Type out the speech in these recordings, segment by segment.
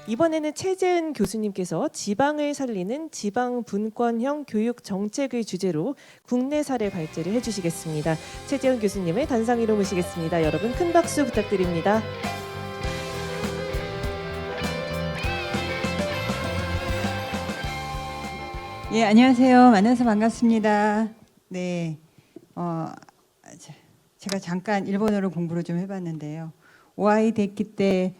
이번에는 최재은 교수님께서 지방을 살리는 지방 분권형 교육 정책을 주제로 국내 사례 발제를 해주시겠습니다. 최재은 교수님을 단상 위로 모시겠습니다. 여러분 큰 박수 부탁드립니다. 예, 안녕하세요. 만나서 반갑습니다. 네, 제가 잠깐 일본어로 공부를 좀 해봤는데요. 오아이 데키 때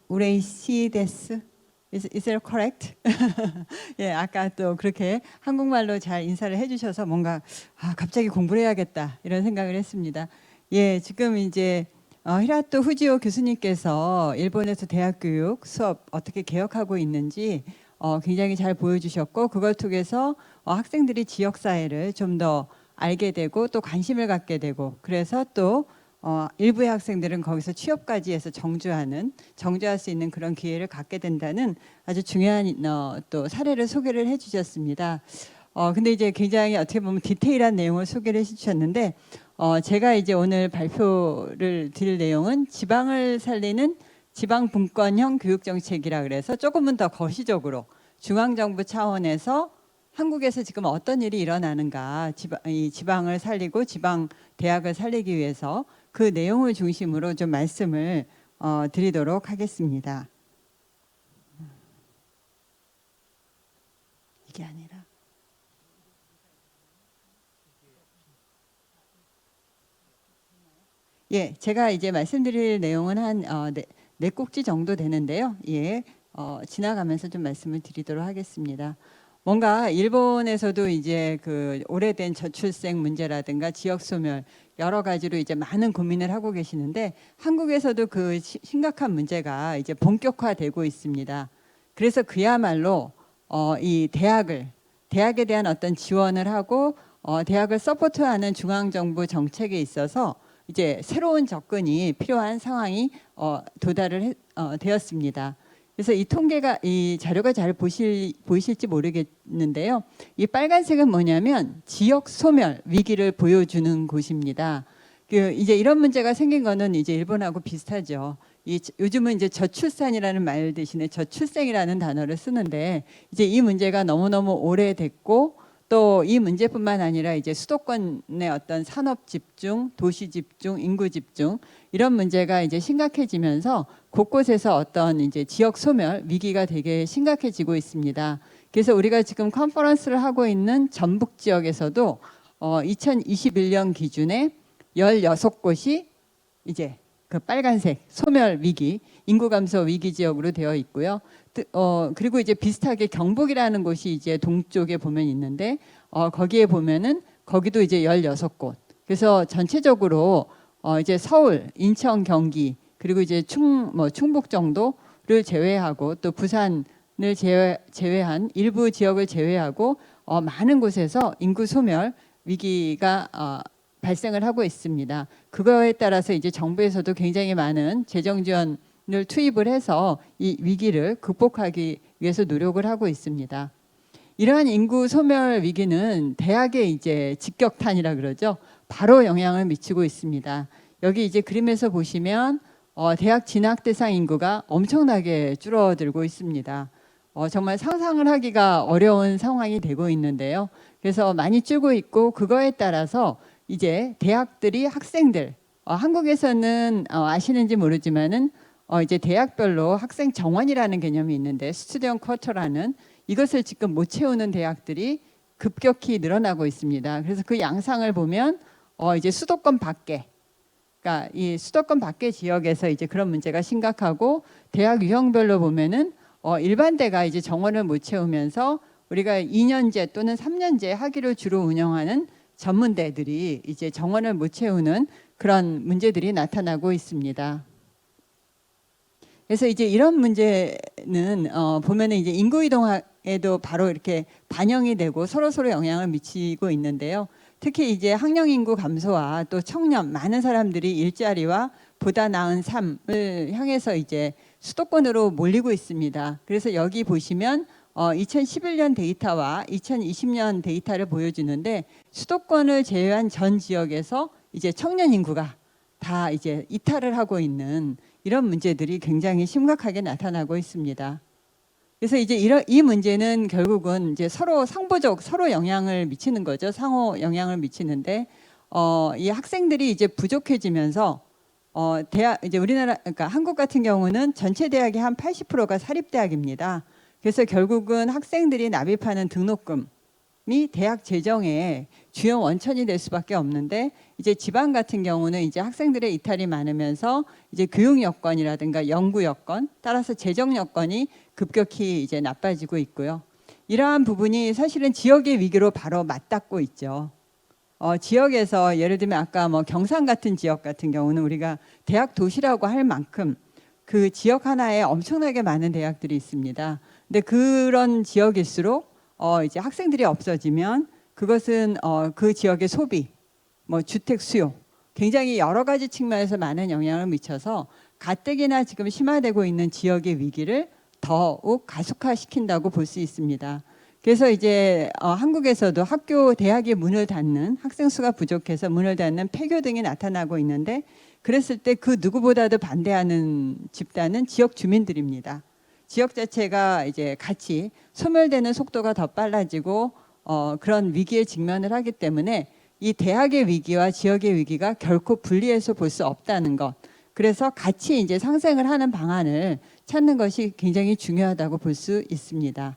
우레이시 데스? Is that correct? 예, 아까 또 그렇게 한국말로 잘 인사를 해주셔서 뭔가 갑자기 공부를 해야겠다 이런 생각을 했습니다. 예, 지금 이제 히라토 후지오 교수님께서 일본에서 대학 교육 수업 어떻게 개혁하고 있는지 굉장히 잘 보여주셨고, 그걸 통해서 학생들이 지역 사회를 좀 더 알게 되고 또 관심을 갖게 되고, 그래서 또 일부의 학생들은 거기서 취업까지 해서 정주할 수 있는 그런 기회를 갖게 된다는 아주 중요한 또 사례를 소개를 해주셨습니다. 근데 이제 굉장히 어떻게 보면 디테일한 내용을 소개를 해주셨는데, 제가 이제 오늘 발표를 드릴 내용은 지방을 살리는 지방분권형 교육정책이라 그래서 조금은 더 거시적으로 중앙정부 차원에서 한국에서 지금 어떤 일이 일어나는가, 이 지방을 살리고 지방 대학을 살리기 위해서 그 내용을 중심으로 좀 말씀을 드리도록 하겠습니다. 이게 아니라 예, 제가 이제 말씀드릴 내용은 한 네 꼭지 정도 되는데요. 예, 지나가면서 좀 말씀을 드리도록 하겠습니다. 뭔가 일본에서도 이제 그 오래된 저출생 문제라든가 지역 소멸 여러 가지로 이제 많은 고민을 하고 계시는데, 한국에서도 그 심각한 문제가 이제 본격화되고 있습니다. 그래서 그야말로 이 대학에 대한 어떤 지원을 하고 대학을 서포트하는 중앙정부 정책에 있어서 이제 새로운 접근이 필요한 상황이 도달을 되었습니다. 그래서 이 자료가 잘 보이실지 모르겠는데요. 이 빨간색은 뭐냐면 지역 소멸 위기를 보여주는 곳입니다. 이제 이런 문제가 생긴 거는 이제 일본하고 비슷하죠. 요즘은 이제 저출산이라는 말 대신에 저출생이라는 단어를 쓰는데, 이제 이 문제가 너무너무 오래됐고, 또 이 문제뿐만 아니라 이제 수도권의 어떤 산업 집중, 도시 집중, 인구 집중 이런 문제가 이제 심각해지면서 곳곳에서 어떤 이제 지역 소멸 위기가 되게 심각해지고 있습니다. 그래서 우리가 지금 컨퍼런스를 하고 있는 전북 지역에서도 2021년 기준에 16곳이 이제 그 빨간색 소멸 위기, 인구 감소 위기 지역으로 되어 있고요. 그리고 이제 비슷하게 경북이라는 곳이 이제 동쪽에 보면 있는데, 거기에 보면은 거기도 이제 16곳. 그래서 전체적으로 이제 서울, 인천, 경기, 그리고 이제 충북 정도를 제외하고 또 부산을 제외한 일부 지역을 제외하고 많은 곳에서 인구 소멸 위기가 발생을 하고 있습니다. 그거에 따라서 이제 정부에서도 굉장히 많은 재정 지원을 투입을 해서 이 위기를 극복하기 위해서 노력을 하고 있습니다. 이러한 인구 소멸 위기는 대학에 이제 직격탄이라 그러죠. 바로 영향을 미치고 있습니다. 여기 이제 그림에서 보시면 대학 진학 대상 인구가 엄청나게 줄어들고 있습니다. 정말 상상을 하기가 어려운 상황이 되고 있는데요. 그래서 많이 줄고 있고, 그거에 따라서 이제 대학들이 학생들, 한국에서는 아시는지 모르지만은 이제 대학별로 학생 정원이라는 개념이 있는데, 스튜던트 쿼터라는 이것을 지금 못 채우는 대학들이 급격히 늘어나고 있습니다. 그래서 그 양상을 보면 이제 수도권 밖에, 그러니까 이 수도권 밖의 지역에서 이제 그런 문제가 심각하고, 대학 유형별로 보면은 일반대가 이제 정원을 못 채우면서 우리가 2년제 또는 3년제 학위를 주로 운영하는 전문대들이 이제 정원을 못 채우는 그런 문제들이 나타나고 있습니다. 그래서 이제 이런 문제는 보면은 이제 인구 이동에도 바로 이렇게 반영이 되고 서로 영향을 미치고 있는데요. 특히 이제 학령 인구 감소와 또 청년 많은 사람들이 일자리와 보다 나은 삶을 향해서 이제 수도권으로 몰리고 있습니다. 그래서 여기 보시면 2011년 데이터와 2020년 데이터를 보여주는데, 수도권을 제외한 전 지역에서 이제 청년 인구가 다 이제 이탈을 하고 있는 이런 문제들이 굉장히 심각하게 나타나고 있습니다. 그래서 이제 이 문제는 결국은 이제 서로 상보적 서로 영향을 미치는 거죠. 상호 영향을 미치는데 이 학생들이 이제 부족해지면서 대학 이제 우리나라 그러니까 한국 같은 경우는 전체 대학의 한 80%가 사립 대학입니다. 그래서 결국은 학생들이 납입하는 등록금이 대학 재정의 주요 원천이 될 수밖에 없는데 이제 지방 같은 경우는 이제 학생들의 이탈이 많으면서 이제 교육 여건이라든가 연구 여건 따라서 재정 여건이 급격히 이제 나빠지고 있고요. 이러한 부분이 사실은 지역의 위기로 바로 맞닿고 있죠. 지역에서 예를 들면 아까 뭐 경산 같은 지역 같은 경우는 우리가 대학 도시라고 할 만큼 그 지역 하나에 엄청나게 많은 대학들이 있습니다. 근데 그런 지역일수록 이제 학생들이 없어지면 그것은 그 지역의 소비, 뭐 주택 수요, 굉장히 여러 가지 측면에서 많은 영향을 미쳐서 가뜩이나 지금 심화되고 있는 지역의 위기를 더욱 가속화시킨다고 볼 수 있습니다. 그래서 이제 한국에서도 학교, 대학의 문을 닫는 학생 수가 부족해서 문을 닫는 폐교 등이 나타나고 있는데 그랬을 때 그 누구보다도 반대하는 집단은 지역 주민들입니다. 지역 자체가 이제 같이 소멸되는 속도가 더 빨라지고 그런 위기에 직면을 하기 때문에 이 대학의 위기와 지역의 위기가 결코 분리해서 볼 수 없다는 것. 그래서 같이 이제 상생을 하는 방안을 찾는 것이 굉장히 중요하다고 볼 수 있습니다.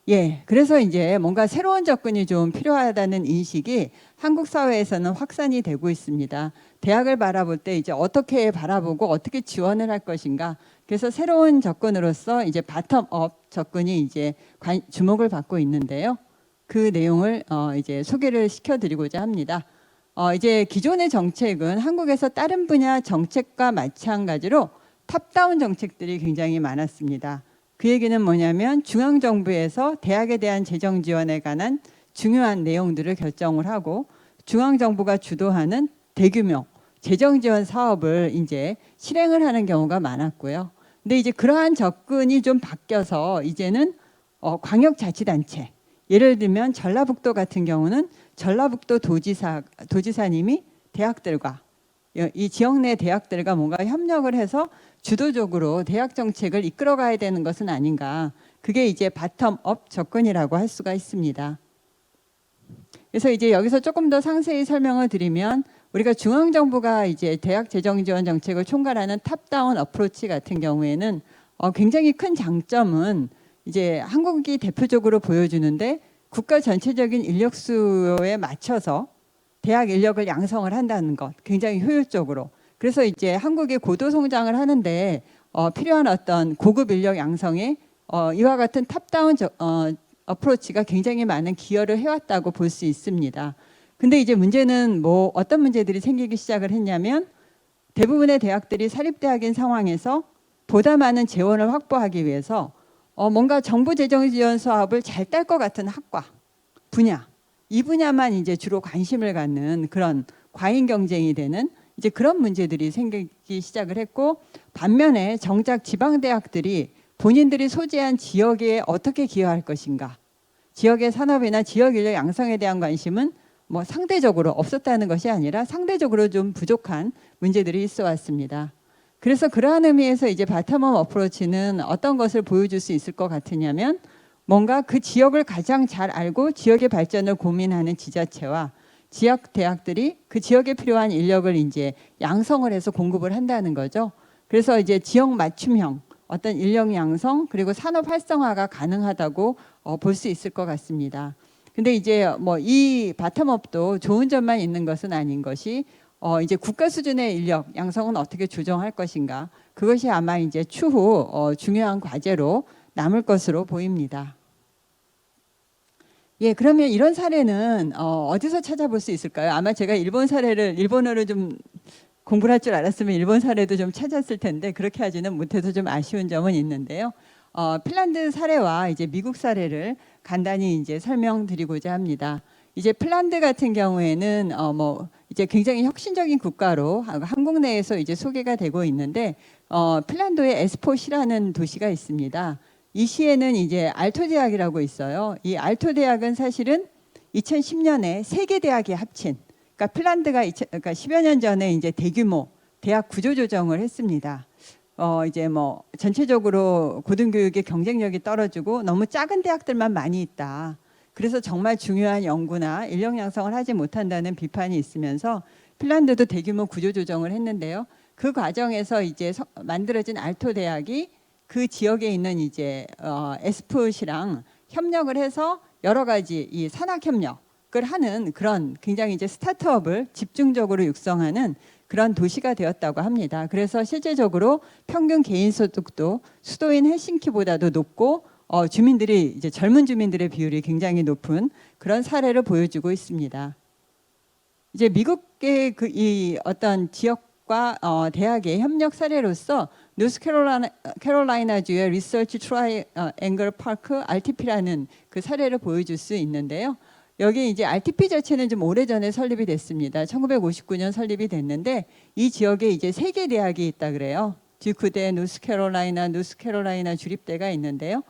예, 그래서 이제 뭔가 새로운 접근이 좀 필요하다는 인식이 한국 사회에서는 확산이 되고 있습니다. 대학을 바라볼 때 이제 어떻게 바라보고 어떻게 지원을 할 것인가. 그래서 새로운 접근으로서 이제 바텀업 접근이 이제 주목을 받고 있는데요. 그 내용을 이제 소개를 시켜드리고자 합니다. 이제 기존의 정책은 한국에서 다른 분야 정책과 마찬가지로 탑다운 정책들이 굉장히 많았습니다. 그 얘기는 뭐냐면 중앙정부에서 대학에 대한 재정 지원에 관한 중요한 내용들을 결정을 하고 중앙정부가 주도하는 대규모 재정 지원 사업을 이제 실행을 하는 경우가 많았고요. 근데 이제 그러한 접근이 좀 바뀌어서 이제는 광역자치단체, 예를 들면 전라북도 같은 경우는 전라북도 도지사님이 대학들과 이 지역 내 대학들과 뭔가 협력을 해서 주도적으로 대학 정책을 이끌어가야 되는 것은 아닌가. 그게 이제 바텀업 접근이라고 할 수가 있습니다. 그래서 이제 여기서 조금 더 상세히 설명을 드리면 우리가 중앙정부가 이제 대학 재정 지원 정책을 총괄하는 탑다운 어프로치 같은 경우에는 굉장히 큰 장점은 이제 한국이 대표적으로 보여주는데 국가 전체적인 인력 수요에 맞춰서 대학 인력을 양성을 한다는 것, 굉장히 효율적으로. 그래서 이제 한국이 고도 성장을 하는데 필요한 어떤 고급 인력 양성에 이와 같은 탑다운 어프로치가 굉장히 많은 기여를 해왔다고 볼 수 있습니다. 근데 이제 문제는 뭐 어떤 문제들이 생기기 시작을 했냐면 대부분의 대학들이 사립대학인 상황에서 보다 많은 재원을 확보하기 위해서 뭔가 정부 재정 지원 사업을 잘 딸 것 같은 학과, 분야, 이 분야만 이제 주로 관심을 갖는 그런 과잉 경쟁이 되는 이제 그런 문제들이 생기기 시작을 했고 반면에 정작 지방 대학들이 본인들이 소재한 지역에 어떻게 기여할 것인가, 지역의 산업이나 지역 인력 양성에 대한 관심은 뭐 상대적으로 없었다는 것이 아니라 상대적으로 좀 부족한 문제들이 있어 왔습니다. 그래서 그러한 의미에서 이제 바텀업 어프로치는 어떤 것을 보여줄 수 있을 것 같으냐면 뭔가 그 지역을 가장 잘 알고 지역의 발전을 고민하는 지자체와 지역 대학들이 그 지역에 필요한 인력을 이제 양성을 해서 공급을 한다는 거죠. 그래서 이제 지역 맞춤형 어떤 인력 양성 그리고 산업 활성화가 가능하다고 볼 수 있을 것 같습니다. 근데 이제 뭐 이 바텀업도 좋은 점만 있는 것은 아닌 것이 이제 국가 수준의 인력 양성은 어떻게 조정할 것인가, 그것이 아마 이제 추후 중요한 과제로 남을 것으로 보입니다. 예, 그러면 이런 사례는 어디서 찾아볼 수 있을까요? 아마 제가 일본 사례를 일본어를 좀 공부를 할 줄 알았으면 일본 사례도 좀 찾았을 텐데 그렇게 하지는 못해서 좀 아쉬운 점은 있는데요. 핀란드 사례와 이제 미국 사례를 간단히 이제 설명드리고자 합니다. 이제 핀란드 같은 경우에는 뭐 이제 굉장히 혁신적인 국가로 한국 내에서 이제 소개가 되고 있는데 핀란드에 에스포시라는 도시가 있습니다. 이 시에는 이제 알토 대학이라고 있어요. 이 알토 대학은 사실은 2010년에 세 개 대학이 합친, 그러니까 핀란드가 그러니까 10여 년 전에 이제 대규모 대학 구조 조정을 했습니다. 이제 뭐 전체적으로 고등교육의 경쟁력이 떨어지고 너무 작은 대학들만 많이 있다. 그래서 정말 중요한 연구나 인력 양성을 하지 못한다는 비판이 있으면서 핀란드도 대규모 구조 조정을 했는데요. 그 과정에서 이제 만들어진 알토 대학이 그 지역에 있는 이제 에스풋이랑 협력을 해서 여러 가지 이 산학 협력을 하는 그런 굉장히 이제 스타트업을 집중적으로 육성하는 그런 도시가 되었다고 합니다. 그래서 실제적으로 평균 개인 소득도 수도인 헬싱키보다도 높고 주민들이 이제 젊은 주민들의 비율이 굉장히 높은 그런 사례를 보여주고 있습니다. 이제 미국의 이 어떤 지역과 대학의 협력 사례로서 노스캐롤라이나주의 리서치 트라이앵글 파크 RTP라는 그 사례를 보여줄 수 있는데요. 여기 이제 RTP 자체는 좀 오래전에 설립이 됐습니다. 1959년 설립이 됐는데 이 지역에 이제 3개 대학이 있다 그래요. 듀크대, 노스캐롤라이나 주립대가 있는데요.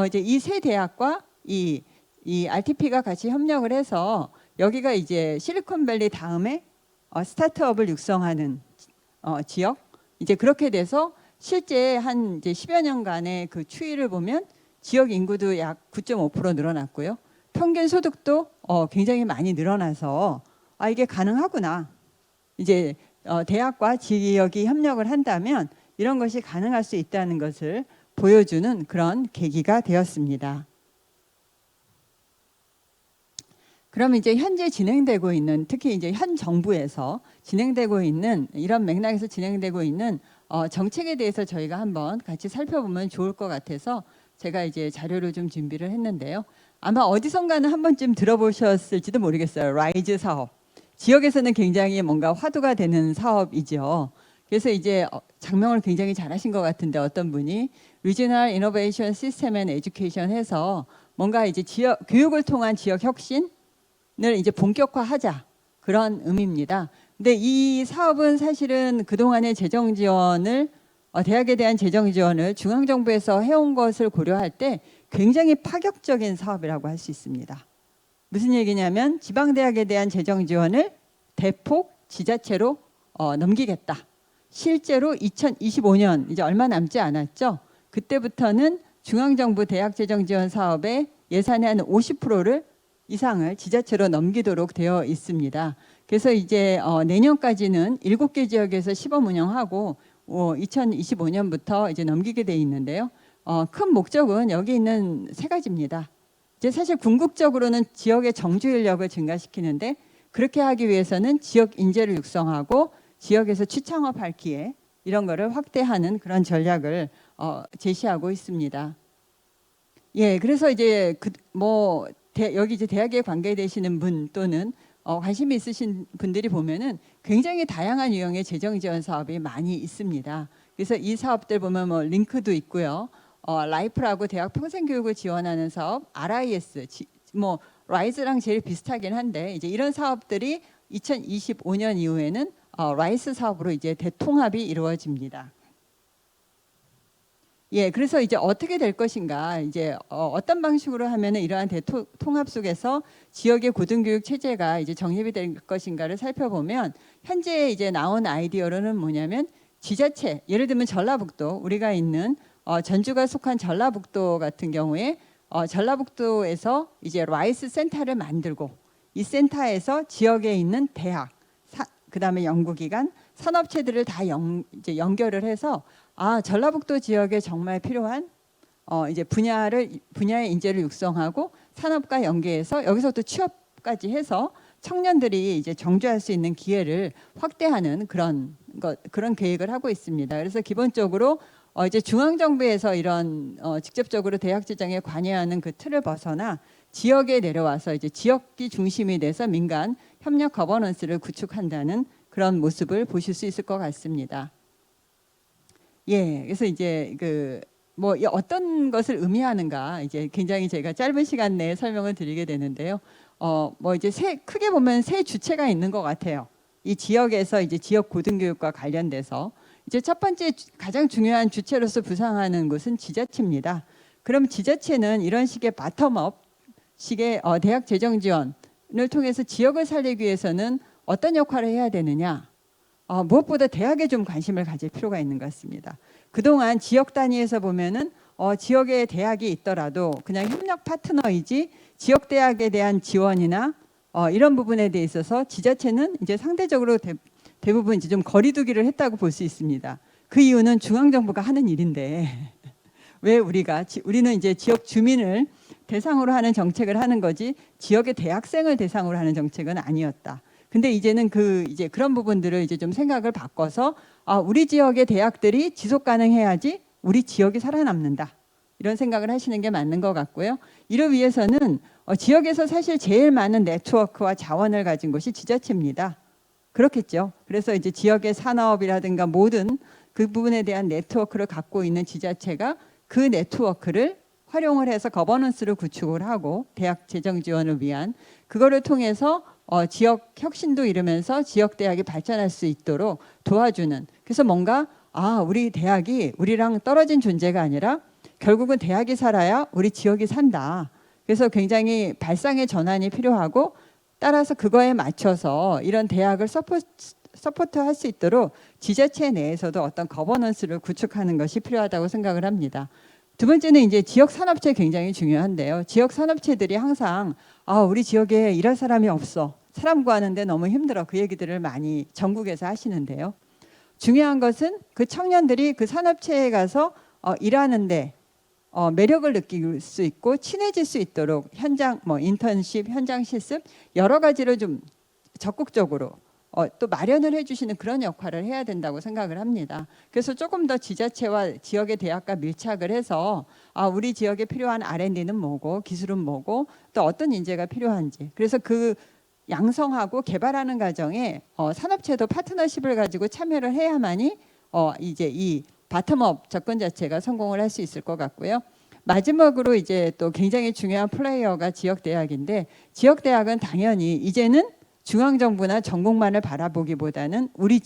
이제 이 세 대학과 이 RTP가 같이 협력을 해서 여기가 이제 실리콘밸리 다음에 스타트업을 육성하는 지역. 이제 그렇게 돼서 실제 한 이제 10여 년간의 그 추이를 보면 지역 인구도 약 9.5% 늘어났고요. 평균 소득도 굉장히 많이 늘어나서 이게 가능하구나. 이제 대학과 지역이 협력을 한다면 이런 것이 가능할 수 있다는 것을 보여주는 그런 계기가 되었습니다. 그럼 이제 현재 진행되고 있는, 특히 이제 현 정부에서 진행되고 있는, 이런 맥락에서 진행되고 있는 정책에 대해서 저희가 한번 같이 살펴보면 좋을 것 같아서 제가 이제 자료를 좀 준비를 했는데요. 아마 어디선가는 한 번쯤 들어보셨을지도 모르겠어요. 라이즈 사업. 지역에서는 굉장히 뭔가 화두가 되는 사업이죠. 그래서 이제 장명을 굉장히 잘하신 것 같은데 어떤 분이 Regional Innovation System and Education 해서 뭔가 이제 지역 교육을 통한 지역 혁신을 이제 본격화하자 그런 의미입니다. 근데 이 사업은 사실은 그동안의 재정 지원을 대학에 대한 재정 지원을 중앙정부에서 해온 것을 고려할 때 굉장히 파격적인 사업이라고 할 수 있습니다. 무슨 얘기냐면 지방대학에 대한 재정 지원을 대폭 지자체로 넘기겠다. 실제로 2025년 이제 얼마 남지 않았죠. 그때부터는 중앙정부 대학재정지원 사업의 예산의 한 50%를 이상을 지자체로 넘기도록 되어 있습니다. 그래서 이제 내년까지는 7개 지역에서 시범 운영하고 2025년부터 이제 넘기게 돼 있는데요. 큰 목적은 여기 있는 3가지입니다. 이제 사실 궁극적으로는 지역의 정주 인력을 증가시키는데 그렇게 하기 위해서는 지역 인재를 육성하고 지역에서 취창업할 기회 이런 거를 확대하는 그런 전략을 제시하고 있습니다. 예, 그래서 이제 여기 이제 대학에 관계되시는 분 또는 관심이 있으신 분들이 보면은 굉장히 다양한 유형의 재정 지원 사업이 많이 있습니다. 그래서 이 사업들 보면 뭐 링크도 있고요. 라이프라고 대학 평생교육을 지원하는 사업, RIS, 라이즈랑 제일 비슷하긴 한데 이제 이런 사업들이 2025년 이후에는 라이스 사업으로 이제 대통합이 이루어집니다. 예, 그래서 이제 어떻게 될 것인가, 이제 어떤 방식으로 하면은 이러한 대통합 속에서 지역의 고등교육 체제가 이제 정립이 될 것인가를 살펴보면 현재 이제 나온 아이디어로는 뭐냐면 지자체, 예를 들면 전라북도, 우리가 있는 전주가 속한 전라북도 같은 경우에 전라북도에서 이제 라이스 센터를 만들고 이 센터에서 지역에 있는 대학, 그다음에 연구기관, 산업체들을 다 이제 연결을 해서 전라북도 지역에 정말 필요한 이제 분야의 인재를 육성하고 산업과 연계해서 여기서 또 취업까지 해서 청년들이 이제 정주할 수 있는 기회를 확대하는 그런 계획을 하고 있습니다. 그래서 기본적으로 이제 중앙정부에서 이런 직접적으로 대학 재정에 관여하는 그 틀을 벗어나 지역에 내려와서 이제 지역이 중심이 돼서 민간 협력 거버넌스를 구축한다는 그런 모습을 보실 수 있을 것 같습니다. 예, 그래서 이제 어떤 것을 의미하는가 이제 굉장히 제가 짧은 시간 내에 설명을 드리게 되는데요. 이제 크게 보면 세 주체가 있는 것 같아요. 이 지역에서 이제 지역 고등교육과 관련돼서 이제 첫 번째 가장 중요한 주체로서 부상하는 곳은 지자체입니다. 그럼 지자체는 이런 식의 바텀업 식의 대학 재정 지원을 통해서 지역을 살리기 위해서는 어떤 역할을 해야 되느냐? 무엇보다 대학에 좀 관심을 가질 필요가 있는 것 같습니다. 그동안 지역 단위에서 보면은 지역에 대학이 있더라도 그냥 협력 파트너이지 지역 대학에 대한 지원이나 이런 부분에 대해 있어서 지자체는 이제 상대적으로 대부분 이제 좀 거리두기를 했다고 볼 수 있습니다. 그 이유는 중앙정부가 하는 일인데 왜 우리는 이제 지역 주민을 대상으로 하는 정책을 하는 거지 지역의 대학생을 대상으로 하는 정책은 아니었다. 근데 이제는 이제 그런 부분들을 이제 좀 생각을 바꿔서 우리 지역의 대학들이 지속 가능해야지 우리 지역이 살아남는다. 이런 생각을 하시는 게 맞는 것 같고요. 이를 위해서는 지역에서 사실 제일 많은 네트워크와 자원을 가진 곳이 지자체입니다. 그렇겠죠. 그래서 이제 지역의 산업이라든가 모든 그 부분에 대한 네트워크를 갖고 있는 지자체가 그 네트워크를 활용을 해서 거버넌스를 구축을 하고 대학 재정 지원을 위한 그거를 통해서 지역 혁신도 이루면서 지역 대학이 발전할 수 있도록 도와주는 그래서 뭔가 우리 대학이 우리랑 떨어진 존재가 아니라 결국은 대학이 살아야 우리 지역이 산다. 그래서 굉장히 발상의 전환이 필요하고 따라서 그거에 맞춰서 이런 대학을 서포트할 수 있도록 지자체 내에서도 어떤 거버넌스를 구축하는 것이 필요하다고 생각을 합니다. 두 번째는 이제 지역 산업체 굉장히 중요한데요. 지역 산업체들이 항상 우리 지역에 일할 사람이 없어. 사람 구하는데 너무 힘들어. 그 얘기들을 많이 전국에서 하시는데요. 중요한 것은 그 청년들이 그 산업체에 가서 일하는데 매력을 느낄 수 있고 친해질 수 있도록 현장 인턴십, 현장 실습 여러 가지를 좀 적극적으로 또 마련을 해주시는 그런 역할을 해야 된다고 생각을 합니다. 그래서 조금 더 지자체와 지역의 대학과 밀착을 해서 우리 지역에 필요한 R&D는 뭐고 기술은 뭐고 또 어떤 인재가 필요한지 그래서 그 양성하고 개발하는 과정에 산업체도 파트너십을 가지고 참여를 해야만이 이제 이 바텀업 접근 자체가 성공을 할 수 있을 것 같고요. 마지막으로 이제 또 굉장히 중요한 플레이어가 지역대학인데 지역대학은 당연히 이제는 중앙정부나 전국만을 바라보기보다는 우리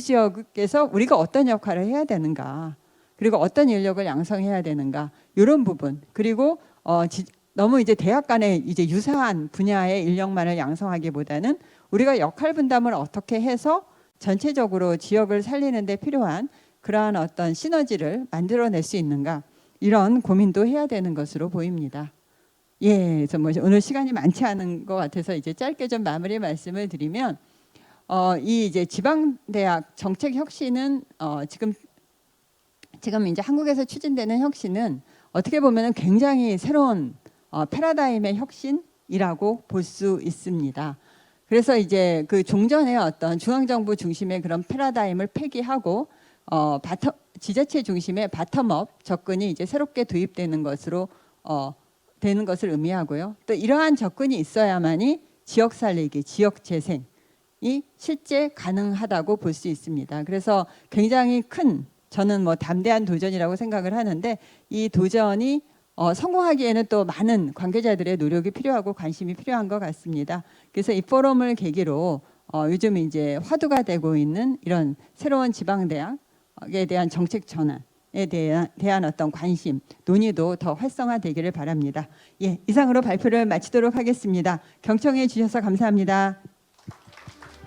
지역에서 우리가 어떤 역할을 해야 되는가 그리고 어떤 인력을 양성해야 되는가 이런 부분 그리고 너무 이제 대학 간에 이제 유사한 분야의 인력만을 양성하기보다는 우리가 역할 분담을 어떻게 해서 전체적으로 지역을 살리는 데 필요한 그러한 어떤 시너지를 만들어낼 수 있는가 이런 고민도 해야 되는 것으로 보입니다. 그래서 오늘 시간이 많지 않은 것 같아서 이제 짧게 좀 마무리 말씀을 드리면 이 이제 지방대학 정책 혁신은 지금 이제 한국에서 추진되는 혁신은 어떻게 보면 굉장히 새로운 패러다임의 혁신이라고 볼 수 있습니다. 그래서 이제 그 종전의 어떤 중앙정부 중심의 그런 패러다임을 폐기하고 지자체 중심의 바텀업 접근이 이제 새롭게 도입되는 것으로 되는 것을 의미하고요. 또 이러한 접근이 있어야만이 지역 살리기, 지역 재생이 실제 가능하다고 볼 수 있습니다. 그래서 굉장히 큰 저는 담대한 도전이라고 생각을 하는데 이 도전이 성공하기에는 또 많은 관계자들의 노력이 필요하고 관심이 필요한 것 같습니다. 그래서 이 포럼을 계기로 요즘 이제 화두가 되고 있는 이런 새로운 지방대학에 대한 정책 전환에 대한 어떤 관심, 논의도 더 활성화되기를 바랍니다. 이상으로 발표를 마치도록 하겠습니다. 경청해 주셔서 감사합니다.